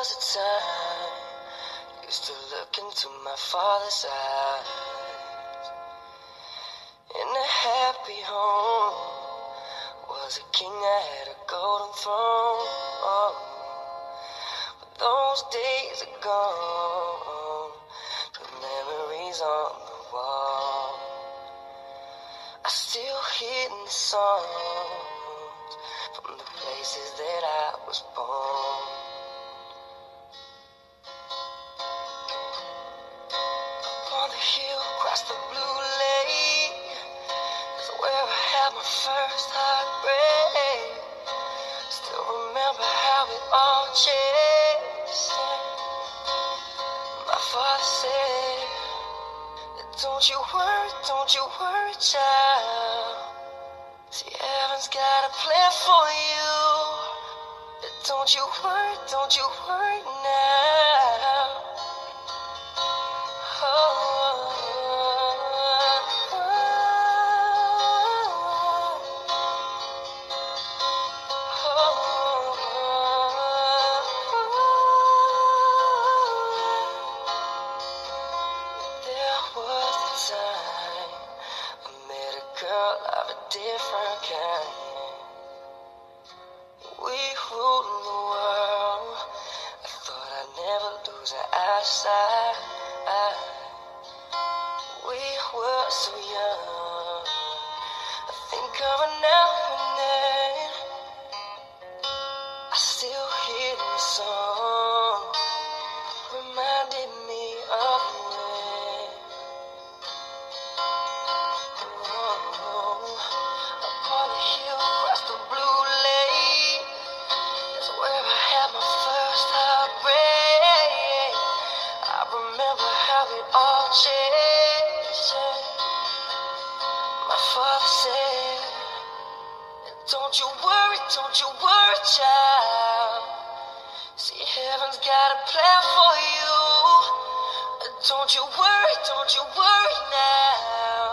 was a time used to look into my father's eyes. In a happy home was a king that had a golden throne. But those days are gone, the memories on the wall. I still hear the songs from the places that I was born. On the hill across the blue lake is where I had my first heartbreak. Still remember how it all changed. My father said, don't you worry, child. See, heaven's got a plan for you. Don't you worry now. There was a time I met a girl of a different kind. We ruled the world. I thought I'd never lose her out of sight. We were so young. I think of her now and then. I still hear the song, reminding me of when. Upon the hill across the blue lake is where I had my first heartbreak. I remember how it all changed. My father said, don't you worry, child. See, heaven's got a plan for you. Don't you worry now.